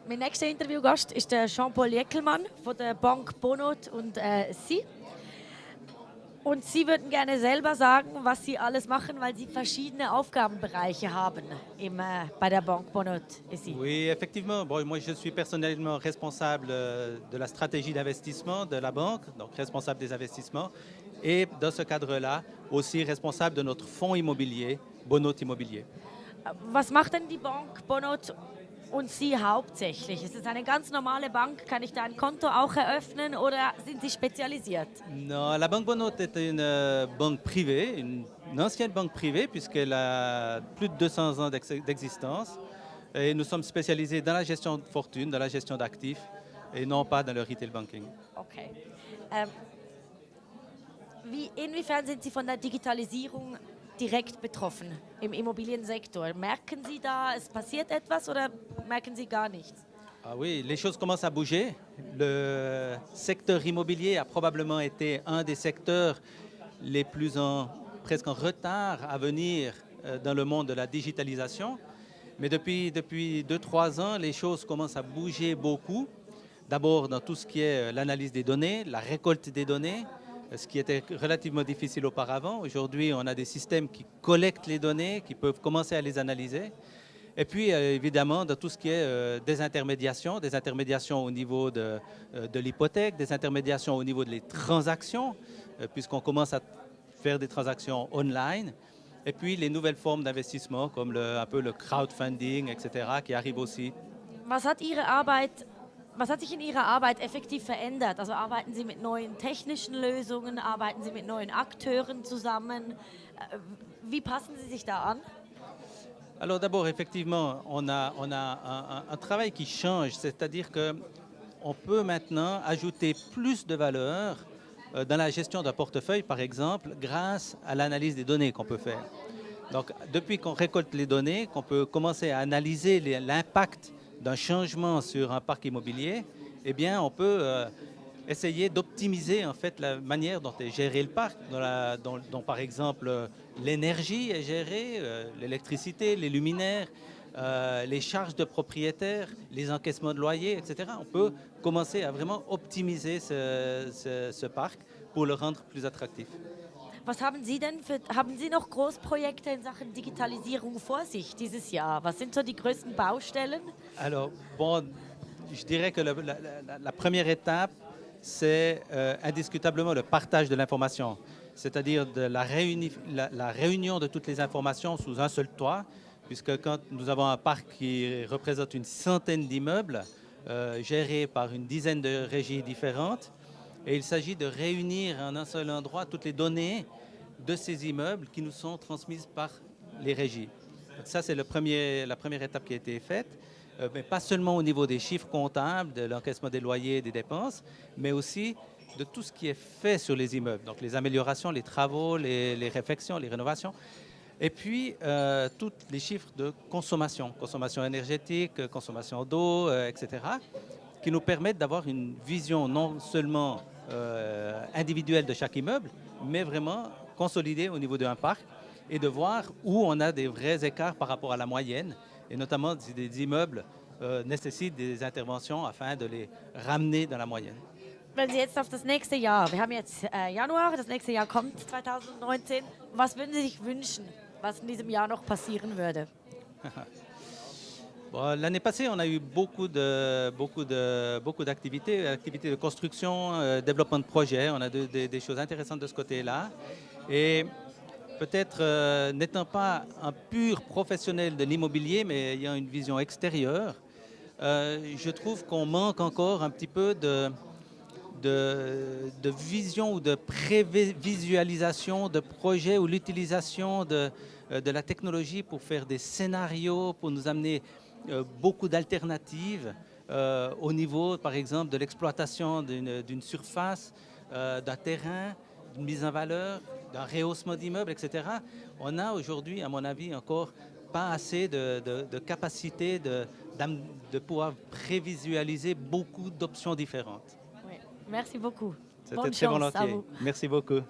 Mein nächster Interviewgast ist der Jean-Paul Jeckelmann von der Bank Bonot und Sie. Und Sie würden gerne selber sagen, was Sie alles machen, weil Sie verschiedene Aufgabenbereiche haben bei der Bank Bonot ici. Oui, effectivement. Bon, moi, je suis personnellement responsable de la stratégie d'investissement de la banque, donc responsable des investissements, et dans ce cadre-là, aussi responsable de notre fonds immobilier, Bonot Immobilier. Was macht denn die Bank Bonot und Sie hauptsächlich? Ist es eine ganz normale Bank? Kann ich da ein Konto auch eröffnen oder sind Sie spezialisiert? Non, la Banque Bonot est une banque privée, une ancienne banque privée, puisqu'elle a plus de 200 ans d'existence. Et nous sommes spécialisés dans la gestion de fortune, dans la gestion d'actifs, et non pas dans le retail banking. Okay. Inwiefern sind Sie von der Digitalisierung direkt betroffen im Immobiliensektor? Merken Sie da, es passiert etwas oder merken Sie gar nichts? Ah oui, les choses commencent à bouger. Le secteur immobilier a probablement été un des secteurs les plus presque en retard à venir dans le monde de la digitalisation. Mais depuis 2-3 ans, les choses commencent à bouger beaucoup. D'abord dans tout ce qui est l'analyse des données, la récolte des données, ce qui était relativement difficile auparavant. Aujourd'hui, on a des systèmes qui collectent les données, qui peuvent commencer à les analyser. Et puis, évidemment, dans tout ce qui est des intermédiations au niveau de l'hypothèque, des intermédiations au niveau des transactions, puisqu'on commence à faire des transactions online. Et puis, les nouvelles formes d'investissement, comme un peu le crowdfunding, etc., qui arrivent aussi. Was hat sich in Ihrer Arbeit effektiv verändert? Also arbeiten Sie mit neuen technischen Lösungen, arbeiten Sie mit neuen Akteuren zusammen? Wie passen Sie sich da an? Alors d'abord, effectivement, on a un travail qui change, c'est-à-dire qu'on peut maintenant ajouter plus de valeur dans la gestion d'un portefeuille, par exemple, grâce à l'analyse des données qu'on peut faire. Donc depuis qu'on récolte les données, qu'on peut commencer à analyser l'impact d'un changement sur un parc immobilier, eh bien on peut essayer d'optimiser en fait la manière dont est géré le parc, dont par exemple l'énergie est gérée, l'électricité, les luminaires, les charges de propriétaires, les encaissements de loyers, etc. On peut commencer à vraiment optimiser ce parc pour le rendre plus attractif. Was haben Sie noch Großprojekte in Sachen Digitalisierung vor sich dieses Jahr? Was sind so die größten Baustellen? Alors, bon, je dirais que la première étape, c'est indiscutablement le partage de l'information, c'est-à-dire la réunion de toutes les informations sous un seul toit, puisque quand nous avons un parc qui représente une centaine d'immeubles gérés par une dizaine de régies différentes, et il s'agit de réunir en un seul endroit toutes les données de ces immeubles qui nous sont transmises par les régies. Donc ça, c'est la première étape qui a été faite. Mais pas seulement au niveau des chiffres comptables, de l'encaissement des loyers, des dépenses, mais aussi de tout ce qui est fait sur les immeubles. Donc les améliorations, les travaux, les réfections, les rénovations. Et puis, tous les chiffres de consommation énergétique, consommation d'eau, etc., qui nous permettent d'avoir une vision non seulement individuelle de chaque immeuble, mais vraiment consolidée au niveau d'un parc et de voir où on a des vrais écarts par rapport à la moyenne. Et notamment des immeubles nécessitent des interventions afin de les ramener dans la moyenne. Wenn Sie jetzt auf das nächste Jahr, wir haben jetzt Januar, das nächste Jahr kommt 2019, was würden Sie sich wünschen, was in diesem Jahr noch passieren würde? Bon, l'année passée, on a eu beaucoup d'activités, activités de construction, développement de projets. On a des choses intéressantes de ce côté-là. Et peut-être n'étant pas un pur professionnel de l'immobilier, mais ayant une vision extérieure, je trouve qu'on manque encore un petit peu de vision ou de prévisualisation de projets ou l'utilisation de la technologie pour faire des scénarios, pour nous amener beaucoup d'alternatives au niveau, par exemple, de l'exploitation d'une surface, d'un terrain, d'une mise en valeur, d'un rehaussement d'immeubles, etc. On a aujourd'hui, à mon avis, encore pas assez de capacité de pouvoir prévisualiser beaucoup d'options différentes. Oui. Merci beaucoup. C'était très volontiers. Merci beaucoup.